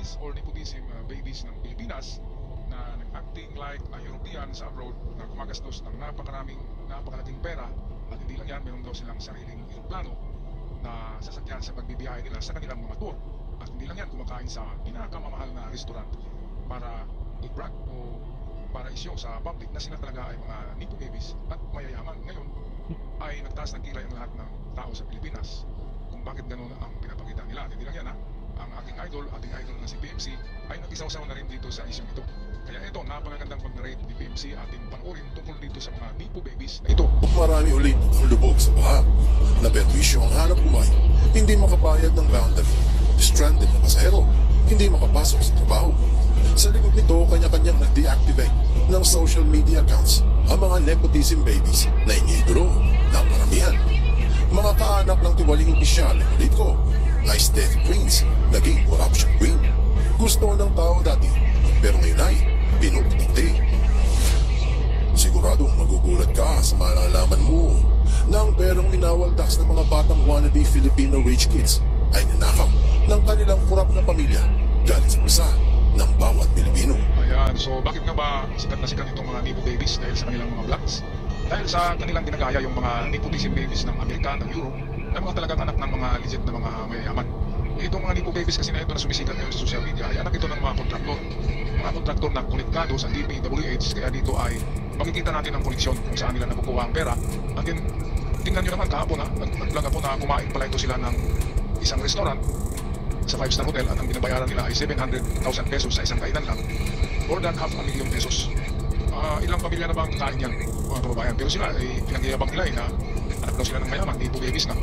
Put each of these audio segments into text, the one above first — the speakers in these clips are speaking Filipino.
Chinese or nepotism babies ng Pilipinas na nag-acting like European sa abroad na gumagastos ng napakalaking pera at hindi lang yan, meron daw silang sariling eroplano na sasakyan sa pagbibiyahe nila sa kanilang mga tour at hindi lang yan, kumakain sa pinakamamahal na restaurant para i-brag o para i-show sa public na sila talaga ay mga nepo babies at mayayaman. Ngayon ay nagtaas ng kilay ang lahat ng tao sa Pilipinas kung bakit ganun ang pinapakita nila. Hindi lang yan ha, ang ating idol na si PMC ay nag-isaw-saw na rin dito sa isyong ito. Kaya ito, napakagandang pag-narrate ni PMC ating panoorin tungkol dito sa mga nepo babies na ito. Marami ulit ang lubog sa baha, na perwisyo ang hanap buhay, hindi makapayag ng boundary, stranded na pasahero, hindi makapasok sa trabaho. Sa likod nito, kanya-kanyang nag-deactivate ng social media accounts ang mga nepotism babies na iniidolo ng maramihan. Mga kaanak ng tiwaling opisyal ng politiko, aesthetic queens, naging corruption queen. Gusto ng tao dati, pero ngayon ay pinuputikti. Siguradong magugulat ka sa malalaman mo na ang perang minawaldas ng mga batang wannabe Filipino rich kids ay ninakaw ng kanilang kurap na pamilya galing sa bulsa ng bawat Pilipino. Ayan, so bakit nga ba sikat na sikat itong mga nepo babies dahil sa kanilang mga vlogs? Dahil sa kanilang ginagaya yung mga nepotism babies ng Amerika, ng Europe, na mga talagang anak ng mga legit na mga mayayaman. Itong mga nepo babies kasi na ito na sumisikat ngayon sa social media ay anak ito ng mga kontraktor. Mga kontraktor na konektado sa DPWH, kaya dito ay makikita natin ang koneksyon kung saan nila nakukuha ang pera. At then, tingnan nyo naman kahapon ha, nag-vlog ako na kumain pala ito sila ng isang restaurant sa 5-star hotel at ang binabayaran nila ay 700,000 pesos sa isang kainan lang, more than half a million pesos. Ilang pamilya na bang kain yan, mga kababayan? Pero sila ay pinagyayabang nila na anak daw sila ng mayaman, nepo babies na.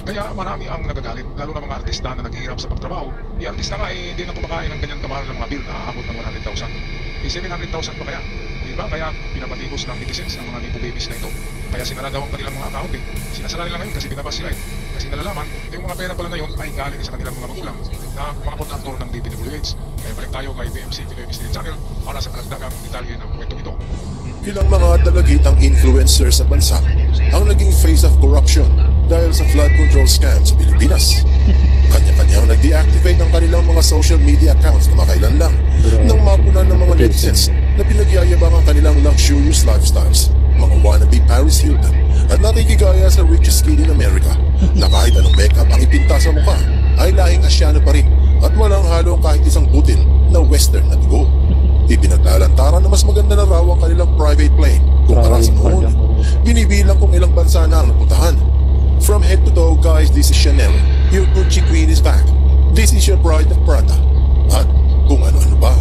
Kaya marami ang nagagalit, lalo na mga artista na naghihirap sa pagtrabaho. Yung artista nga hindi na kumakain ng ganyan kamahal ng mga bill na aabot ng 100,000. 700,000 pa kaya? Diba? Kaya pinapatigos ng netizens ng mga nepo babies na ito. Kaya sinala daw ang kanilang mga account eh. Sinasala nila ngayon kasi binabas sila eh. Kasi nalalaman, yung mga pera pala na yun ay galing sa kanilang mga magulang na mga kontraktor ng DPWH. Kaya balik tayo kay PMC Pinoy Business Channel para sa kalagdagang detalye ng kwentong ito. Ilang mga dalagitang influencer sa bansa ang naging face of corruption dahil sa flood control scam sa Pilipinas. Kanya-kanyang nag-deactivate ng kanilang mga social media accounts na makailan lang nang mapunan ng mga netizens na pinagyayabang ang kanilang luxurious lifestyles, mga wannabe Paris Hilton at nakikigaya sa richest kid in America na kahit anong makeup ang ipinta sa mukha ay lahing Asyano pa rin at walang halong kahit isang butil na western na dugo. Ipinaglalantaran na mas maganda na raw ang kanilang private plane kumpara sa noon. Binibilang kung ilang bansa na ang napuntahan. From head to toe, guys, this is Chanel. Your Gucci queen is back. This is your bride of Prada. At kung ano-ano ba.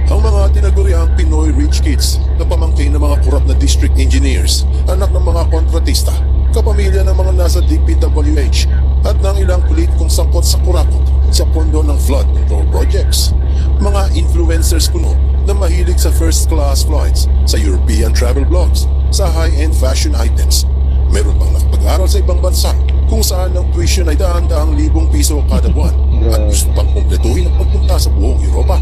Ang mga tinaguriang Pinoy rich kids na pamangkin ng mga korap na district engineers, anak ng mga kontratista, kapamilya ng mga nasa DPWH at ng ilang politikong sangkot sa kurakot sa pondo ng flood control projects. Mga influencers kuno na mahilig sa first class flights, sa European travel blogs, sa high-end fashion items. Meron pang nakapag-aral sa ibang bansa kung saan ang tuition ay daan-daang libong piso kada buwan at gusto pang kumpletuhin ang pagpunta sa buong Europa.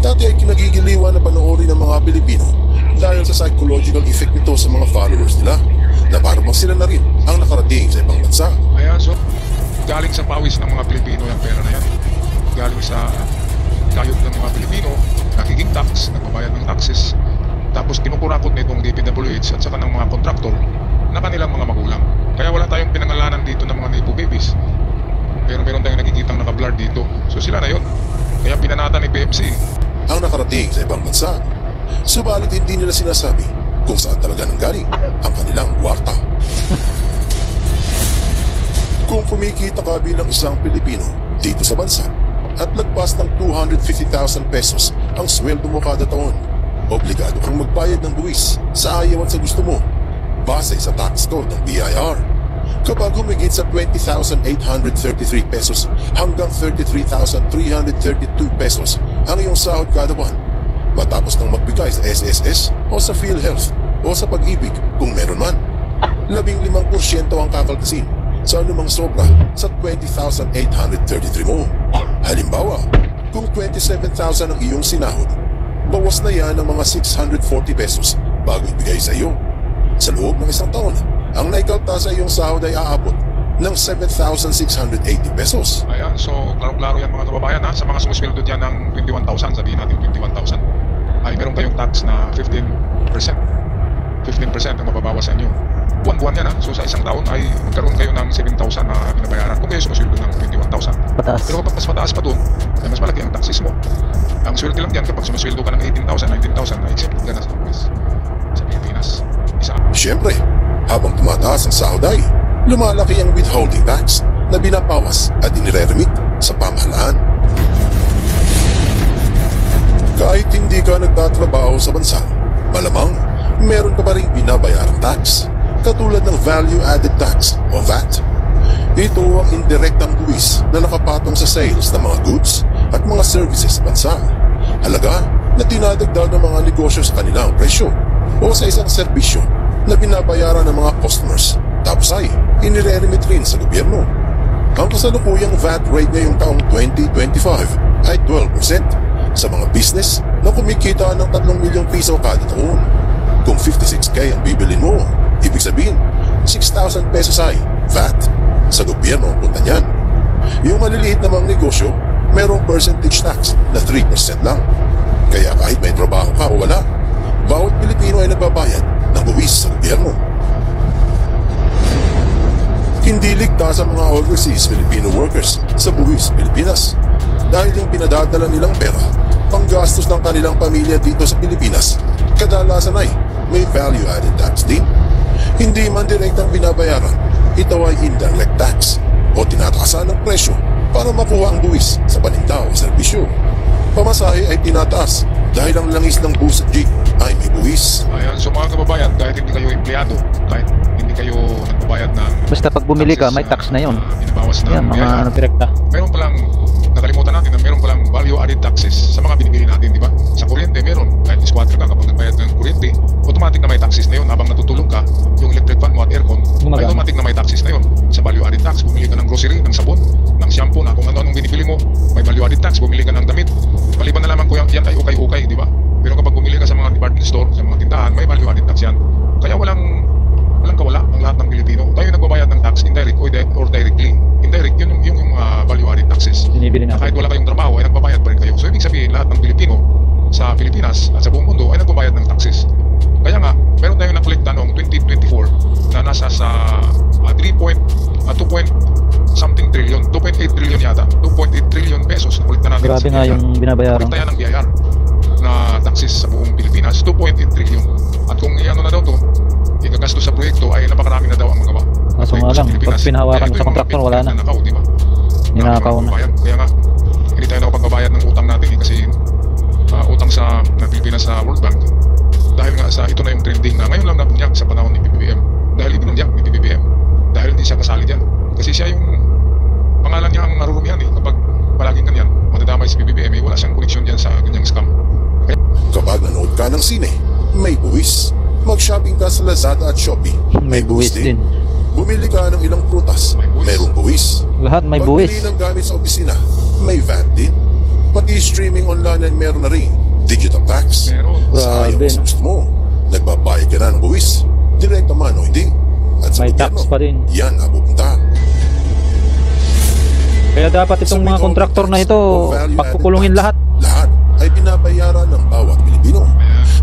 Dati ay kinagigiliwan na panoorin ng mga Pilipino dahil sa psychological effect nito sa mga followers nila na parang sila na rin ang nakarating sa ibang bansa. Ayan, so galing sa pawis ng mga Pilipino yung pera na yan. Galing sa kayod ng mga Pilipino, nakiging tax, nagbabayad ng taxes, tapos kinukurakot nitong DPWH at saka ng mga kontraktor na kanilang mga magulang. Kaya wala tayong pinangalanan dito ng mga nepo babies. Pero meron tayong nakikitang naka-blur dito. So sila na yun. Kaya pinanatan ni PMC ang nakarating sa ibang bansa. Subalit hindi nila sinasabi kung saan talaga nanggaling ang kanilang kwarta. Kung kumikita ka bilang isang Pilipino dito sa bansa at lagpas ng 250,000 pesos ang sweldo mo kada taon, obligado kang magbayad ng buwis sa ayaw at sa gusto mo base sa tax code ng BIR. Kapag humigit sa 20,833 pesos hanggang 33,332 pesos ang iyong sahod kada buwan, matapos nang magbigay sa SSS o sa PhilHealth o sa pag-ibig kung meron man, 15% ang kakaltasin sa anumang sobra sa 20,833 mo. Halimbawa, kung 27,000 ang iyong sinahod, bawas na yan ng mga 640 pesos bago ibigay sa iyo. Sa loob ng isang taon, ang naikalta sa iyong sahod ay aabot ng 7,680 pesos. Ayan, so klaro-klaro yan mga kababayan ha. Sa mga sumusweldo dyan ng 21,000, sabihin natin 21,000, ay meron kayong tax na 15%. 15% ang mababawas sa inyo. Buwan-buwan yan ha. So sa isang taon ay magkaroon kayo ng 7,000 na binabayaran kung kayo sumusweldo ng 21,000. Pataas. Pero kapag mas mataas pa doon, ay mas malaki ang taxes mo. Ang sweldo lang dyan kapag sumusweldo ka ng 18,000, 19,000, ay exempted ka na sa Pilipinas. Isa. Siyempre, habang tumataas ang sahod ay lumalaki ang withholding tax na binabawas at inire-remit sa pamahalaan. Kahit hindi ka nagtatrabaho sa bansa, malamang meron ka pa rin binabayarang tax, katulad ng Value Added Tax o VAT. Ito ang indirektang buwis na nakapatong sa sales ng mga goods at mga services sa bansa. Halaga na dinadagdag ng mga negosyo sa kanilang presyo o sa isang serbisyo na binabayaran ng mga customers, tapos ay inire-remit rin sa gobyerno. Ang kasalukuyang VAT rate ngayong taong 2025 ay 12% sa mga business na kumikita ng 3 milyong piso kada taon. Kung 56K ang bibilin mo, ibig sabihin 6,000 pesos ay VAT sa gobyerno ang punta niyan. Yung maliliit namang negosyo, merong percentage tax na 3% lang. Kaya kahit may trabaho ka o wala, bawat Pilipino ay nagbabayad ng buwis sa gobyerno. Hindi ligtas ang mga overseas Filipino workers sa buwis Pilipinas dahil yung pinadadala nilang pera panggastos ng kanilang pamilya dito sa Pilipinas kadalasan ay may value added tax din. Hindi man direktang binabayaran, ito ay indirect tax o tinataasan ng presyo para makuha ang buwis sa paninda o serbisyo. Pamasahe ay tinataas dahil ang langis ng bus at jeep ay may buwis. Ayan, so mga kababayan, kahit hindi kayo empleyado, kahit hindi kayo nagbabayad ng Basta pag bumili ka, may tax na yon. binabawas na Yan, mga biyaya, ano, direkta. meron palang, nakalimutan natin na meron palang value added taxes sa mga binibili natin, di ba? Sa kuryente, meron. Kahit squatter ka, kapag nagbayad ng kuryente, automatic na may taxes na yun. Habang natutulog ka, yung electric fan mo at aircon, ay Gumagana. automatic na may taxes na yun. Sa value added tax, bumili ka ng grocery, ng sabon, ng shampoo, na kung ano-anong binibili mo, may value added tax. Bumili ka ng damit, maliban na lamang ko yan ay ukay-ukay, di ba? Pero kapag bumili ka sa mga department store, sa mga tindahan, may value added tax yan. Kaya walang kawala ang lahat ng Pilipino. Tayo nagbabayad ng tax, indirect or directly. Indirect, yun yung value added taxes. Binibili Na natin. kahit wala kayong trabaho, ay nagbabayad pa rin kayo. So ibig sabihin, lahat ng Pilipino sa Pilipinas at sa buong mundo ay nagbabayad ng taxes. Kaya nga, meron tayong nakolekta noong 2024 na nasa sa 2.8 trillion yata. 2.8 trillion pesos na kolekta natin. Grabe nga yung binabayaran. Kolekta yan ng BIR na taxes sa buong Pilipinas, 2.8 trillion. At kung iano na daw to, igagastos sa proyekto ay napakarami na daw ang magawa. Kaso nga lang, pag pinahawakan mo sa kontraktor, wala na. Nanakaw, di ba? Ninakaw na. Kaya nga, hindi tayo nakapagbabayad ng utang natin kasi utang sa Pilipinas sa World Bank. Dahil nga sa ito na yung trending na ngayon lang nabunyak sa panahon ni PBBM. Dahil ibinunyak ni PBBM. Dahil hindi siya kasali dyan. Kasi siya yung pangalan niya ang narurumihan eh. Kapag palaging ganyan, matadamay si PBBM, wala siyang connection dyan sa ganyang scam. Kaya, Kapag nanood ka ng sine, may buwis. Mag-shopping ka sa Lazada at Shopee, May buwis din. Bumili ka ng ilang prutas, May buwis. merong buwis. Lahat may Pagbili buwis. ng gamit sa opisina, may VAT din. Pati streaming online ay meron na rin digital tax. meron. Sa ayaw Grabe, sa no? gusto mo, nagbabayad ka na ng buwis. Direkta man o hindi. At sa May gobyerno, tax pa rin. yan ang pupunta. Kaya dapat itong mga kontraktor na ito, pagkukulungin lahat. Lahat ay binabayaran ng bawat Pilipino.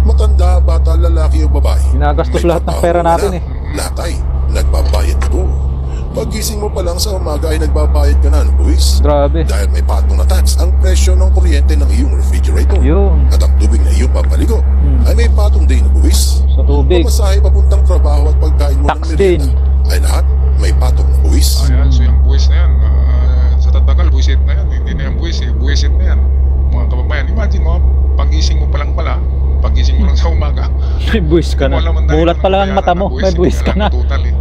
Matanda, bata, lalaki o babae. Ginagastos May lahat ng trabaho pera ka natin na. eh. Lahat ay nagbabayad ito. Pagising mo pa lang sa umaga ay nagbabayad ka na ng buwis. Grabe. Dahil may patong na tax ang presyo ng kuryente ng iyong refrigerator. Yun. At ang tubig na iyong papaligo ay may patong din na buwis. Sa tubig. Pamasahe papuntang trabaho at pagkain mo Tax ng merienda din. ay lahat may patong na buwis. Ayan, so yung buwis na yan, sa tatagal, buwisit na yan. Hindi na yan buwis eh, buwisit na yan. Mga kababayan, imagine mo, pagising mo pa lang pala, pagising mo lang sa umaga, May buwis ka na. Mulat pa lang ang mata mo. May buwis ka na. Total eh.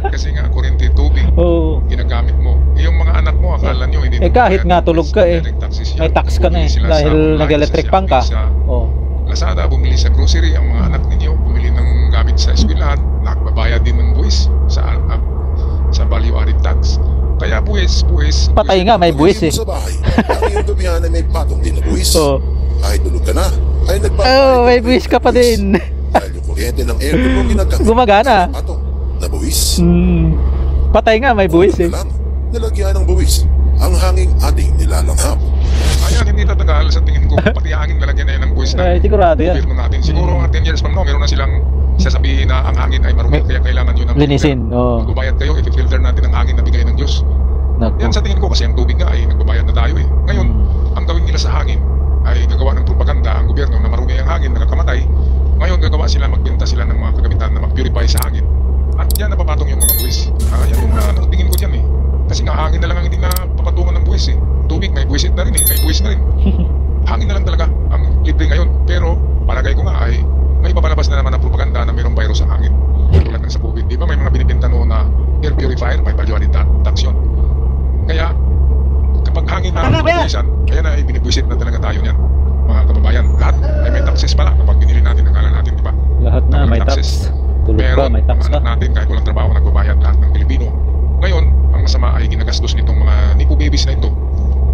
Kasi nga, kuryente, tubig, Oo. ginagamit mo. Yung mga anak mo, akala nyo, hindi kahit nga tulog ka eh. May tax ka na eh. Dahil nag-electric pan ka. Oh. Lazada, bumili sa grocery, ang mga anak ninyo, bumili ng gamit sa eskwelahan, nagbabayad din ng buwis sa value added tax. Kaya buwis. Patay nga, may buwis eh. Sa bahay, ang iyong gabihan ay may patong din na buwis. Oo. Kahit tulog ka na, ay nagbabayad Oh, ka may ng buwis ka pa buwis. din. Dahil yung kuryente ng aircon mo ginagamit. Gumagana. Patong na buwis. Patay nga, may buwis eh. Lang, nilagyan ng buwis ang hanging ating nilalanghap. Ayan, hindi tatagal sa tingin ko. Pati hangin lalagyan na yan ng buwis Ay, na sigurado yan. gobyerno natin. Siguro mga 10 years from now, meron na silang sasabihin na ang hangin ay marumi. Kaya kailangan yun ng Linisin, oo. Magbabayad kayo, i-filter natin ang hangin na bigay ng Diyos. Naku. Yan sa tingin ko kasi ang tubig nga ay nagbabayad na tayo eh. Ngayon, ang gawin nila sa hangin ay gagawa ng propaganda ang gobyerno na marumi ang hangin, nakakamatay. Ngayon gagawa sila, magbenta sila ng mga kagamitan na mag-purify sa hangin. At yan napapatong yung mga buwis. Yan yung tingin ko dyan eh. Kasi nga hangin na lang ang hindi na papatungan ng buwis eh. Tubig may buwisit na rin eh, may buwis na rin. Hangin na lang talaga ang libre ngayon. Pero palagay ko nga ay may papalabas na naman ang propaganda na mayroong virus sa hangin. Tulad ng sa COVID. Di ba may mga binibenta noon na air purifier, may value-added tax yun. Kaya kapag hangin na ang buwisan, kaya na ay binibwisit na talaga tayo niyan. Mga kababayan, lahat ay may taxes pala kapag binili natin, akala natin, di ba? Lahat na may tax. Tulog Pero pa, may tax mga ka. anak natin kahit walang trabaho nagbabayad lahat ng Pilipino. Ngayon, ang masama ay ginagastos nitong mga nipo babies na ito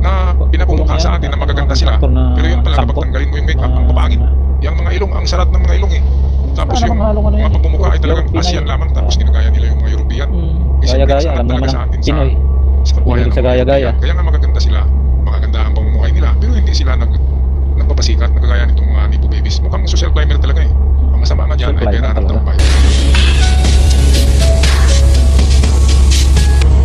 na pinapumukha sa atin na magaganda sila. Pero yun pala kapag tanggalin mo yung makeup, ang papangit. Yung mga ilong, ang sarat ng mga ilong eh. Tapos yung mga pagmumukha ay talagang Asian lamang, tapos ginagaya nila yung mga European. Gaya-gaya, alam naman ng Pinoy. Sa kabuhayan Mahilig sa ng mga gaya-gaya. European. Kaya nga magaganda sila, magaganda ang pamumuhay nila, pero hindi sila nagpapasikat, nagagaya nitong mga nipo babies. Mukhang social climber talaga eh. Ang masama nga dyan ay pera ng taong bayan.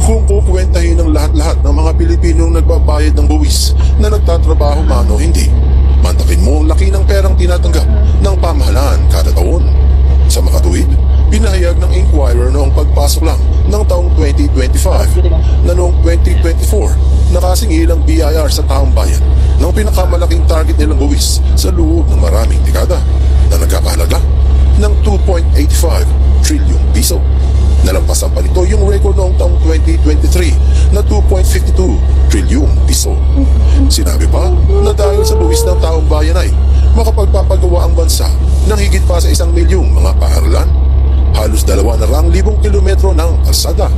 Kung kukwentahin ng lahat-lahat ng mga Pilipinong nagbabayad ng buwis na nagtatrabaho man o hindi, mantakin mo ang laki ng perang tinatanggap ng pamahalaan kada taon. Sa makatuwid, pinahayag ng Inquirer noong pagpasok lang ng taong 2025 na noong 2024 nakasingil ang BIR sa taong bayan ng pinakamalaking target nilang buwis sa loob ng maraming dekada na nagkakahalaga ng 2.85 trillion piso. Nalampasan pa nito yung record noong taong 2023 na 2.52 trillion piso. Sinabi pa na dahil sa buwis ng taong bayan ay makapagpapagawa ang bansa ng higit pa sa 1 milyong mga paaralan, halos 2,200,000 kilometro ng kalsada,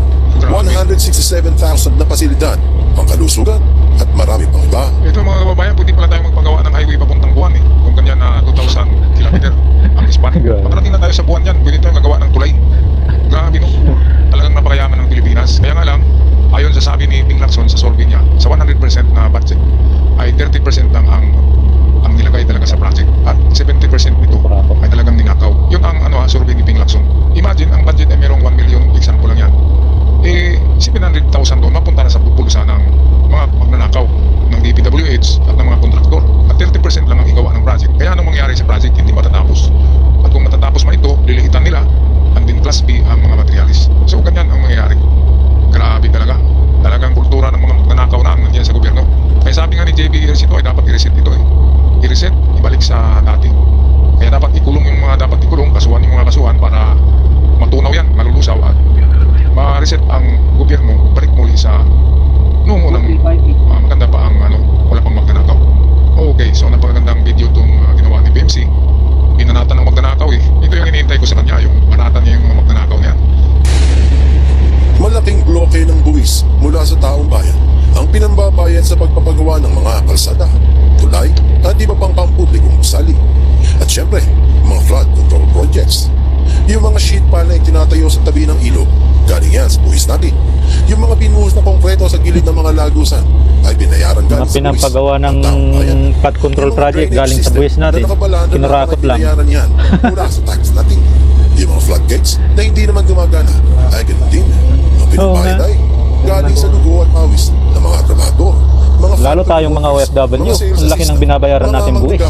167,000 na pasilidad, pangkalusugan at marami pang iba. Ito mga kababayan, pwede pala tayo magpagawa ng highway papuntang Buwan eh. Kung ganyan na 2,000 kilometer ang span. Makarating na tayo sa Buwan yan, pwede tayo magawa ng tulay. Grabe no, talagang napakayaman ng Pilipinas. Kaya nga lang, ayon sa sabi ni Ping Lacson sa survey niya, sa 100% na budget ay 30% lang ang nilagay talaga sa project at 70% nito ay talagang ninakaw. Yun ang survey ni Ping Lacson. Imagine, ang budget ay merong 1 million, example lang yan. 700,000 doon mapunta na sa pupulsa ng mga magnanakaw ng DPWH at ng mga kontraktor. At 30% lang ang igawa ng project. Kaya anong mangyari sa project, hindi matatapos. At kung matatapos man ito, lilihitan nila ang din class B ang mga materialis. So ganyan ang mangyayari. Grabe talaga. Talagang kultura ng mga magnanakaw na ang nandiyan sa gobyerno. Kaya sabi nga ni JB i-reset ito ay dapat i-reset ito eh. I-reset, ibalik sa dati. Kaya dapat ikulong yung mga dapat ikulong, kasuhan yung mga kasuhan para matunaw yan, malulusaw at ma-reset ang gobyerno, balik muli sa noong unang maganda pa ang wala pang magnanakaw. Okay, so napakagandang video itong ginawa ni BMC. Binanatan ng magnanakaw eh. Ito yung hinihintay ko sa kanya, yung banatan niya yung mga magnanakaw niya. Malaking bloke ng buwis mula sa taong bayan ang pinambabayan sa pagpapagawa ng mga kalsada, tulay at iba pang pampublikong gusali. At syempre, mga flood control projects. Yung mga sheet pile na itinatayo sa tabi ng ilog, galing yan sa buwis natin. Yung mga binuhos na konkreto sa gilid ng mga lagusan ay binayaran galing sa buwis. Pinampagawa ng flood control project galing sa buwis natin. Kinurakot lang. Binayaran yan mula sa tax natin. Yung mga floodgates na hindi naman gumagana ay ganun din. Ang pinabayad ay galing sa dugo at pawis ng mga trabahador. Lalo tayong mga OFW, ang laki ng binabayaran natin buwis.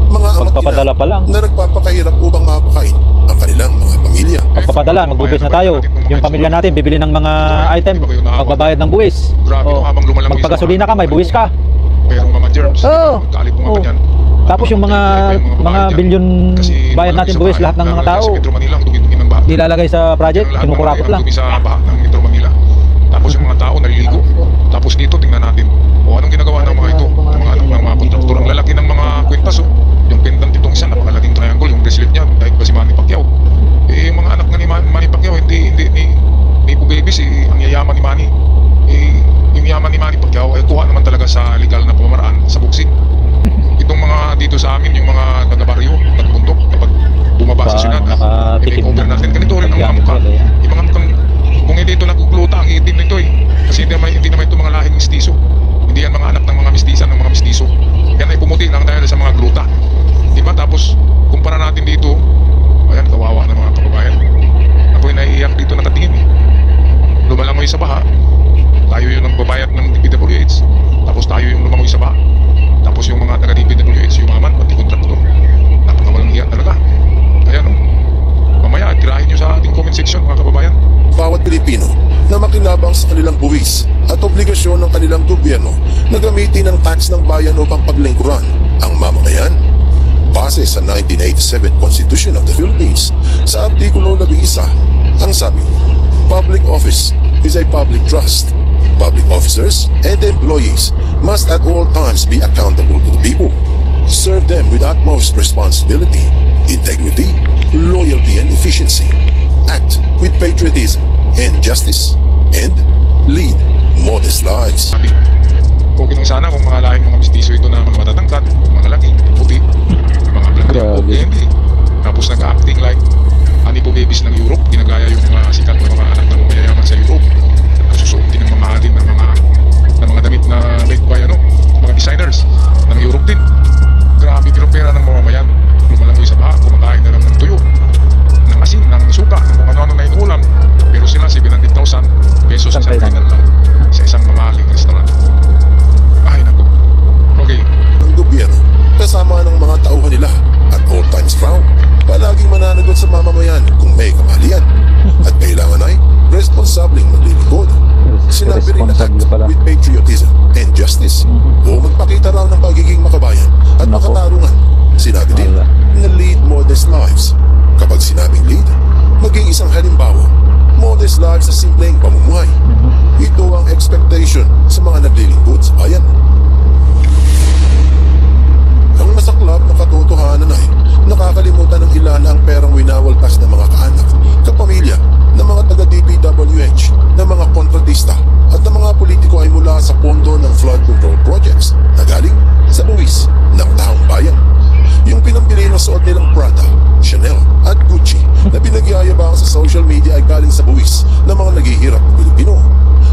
Magpapadala pa lang. Na nagpapakahirap upang mapakain ang kanilang mga pamilya. Magpapadala, magbubuwis na tayo. Yung pamilya natin, bibili ng mga item, magbabayad ng buwis. Magpagasolina ka, may buwis ka. Pero mga germs, kalit mo nga yan. Tapos yung mga bilyon bayad natin buwis, lahat ng mga tao nilalagay sa project, kinukurakot lang. Sa baha ng Metro Manila. Tapos yung mga tao naliligo. Tapos dito tingnan natin, anong ginagawa ng mga ito, ng mga anak ng mga kontraktor. Ang lalaki ng mga kwintas, yung pendant itong isa, napakalaking triangle, yung bracelet niya, dahil ba si Manny Pacquiao. Yung mga anak ni Manny Pacquiao, hindi ni Babies, ang yayaman ni Manny. Yung yaman ni Manny Pacquiao ay kuha naman talaga sa legal na pamamaraan sa boxing. Itong mga dito sa amin, yung mga taga-baryo, taga-bundok, kapag bumaba sa syudad, i-make over natin. Ganito rin ang mga mukha. Yung mga mukhang, kung hindi ito nagugluta, natin dito, ayan, kawawa ng mga kababayan. Ako'y naiiyak dito nakatingin eh. Lumalangoy sa baha, tayo yung nagbabayad ng DPWH, tapos tayo yung lumangoy sa baha. Tapos yung mga taga-DPWH, yumaman, pati kontraktor. Napakawalang hiya talaga. Kaya no, mamaya, tirahin nyo sa ating comment section mga kababayan. Bawat Pilipino na makinabang sa kanilang buwis at obligasyon ng kanilang gobyerno na gamitin ang tax ng bayan upang paglingkuran ang mamamayan. Base sa 1987 Constitution of the Philippines, sa Artikulo 11, ang sabi, public office is a public trust. Public officers and employees must at all times be accountable to the people. Serve them with utmost responsibility, integrity, loyalty, and efficiency. Act with patriotism and justice, and lead modest lives. Sabi, okay lang sana kung mga lahing mga mistiso ito na mga matatangkad, mga laki, puti, mga blanda, Grabe. hindi. Tapos nag-acting like anipo babies ng Europe, ginagaya yung mga sikat na mga anak ng mayayaman sa Europe. Nagsusuotin ng mga atin ng mga damit na made by mga designers ng Europe din. Grabe, pero pera ng mamamayan. Lumalangoy sa baha, kumakain na lang ng tuyo, ng asin, ng suka, ng kung ano-ano na inuulam. Pero sila 700,000 pesos sa Isang kainan lang sa isang mamahaling restaurant. Ay naku. Okay. Ng gobyerno kasama ng mga tauhan nila at all times proud, palaging mananagot sa mamamayan kung may kamalian at kailangan ay responsableng maglilingkod. Sinabi rin na act Responsable pala. with patriotism and justice o magpakita raw ng pagiging makabayan at Nako. makatarungan. Sinabi din Wala. na lead modest lives. Kapag sinabing lead, maging isang halimbawa. Modest lives sa simpleng pamumuhay. Ito ang expectation sa mga naglilingkod sa bayan. Ang masaklap na katotohanan ay nakakalimutan ng ilan ang perang winawaltas ng mga kaanak, kapamilya, ng mga taga-DPWH, ng mga kontratista at ng mga politiko ay mula sa pondo ng flood control projects na galing sa buwis ng taong bayan. Yung pinambili ng suot nilang Prada, Chanel at Gucci na pinagyayabang sa social media ay galing sa buwis ng mga naghihirap na Pilipino.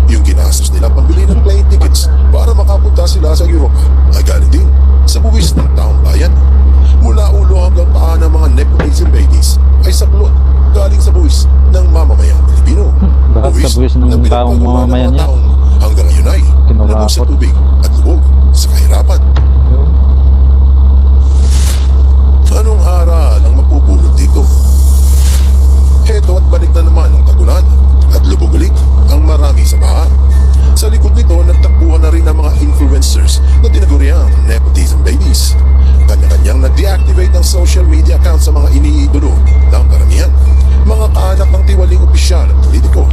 Yung ginastos nila pambili ng plane tickets para makapunta sila sa Europa ay galing din sa buwis ng taong bayan. Mula ulo hanggang paa ng mga nepotism babies ay saklot galing sa buwis ng mamamayang Pilipino. Bakit sa buwis ng na taong pinagpagawa ng mamamayan mga niya? taong hanggang ngayon ay Kinurakot. lubog sa tubig at lubog sa kahirapan. Anong aral ang mapupulot dito? Heto at balik na naman ang tagulan at lubog ulit ang marami sa baha. Sa likod nito, nagtakbuhan na rin ang mga influencers na tinaguriang nepotism babies. Kanya-kanyang nag-deactivate ang social media account sa mga iniidolo ng karamihan. Mga kaanak ng tiwaling opisyal at politiko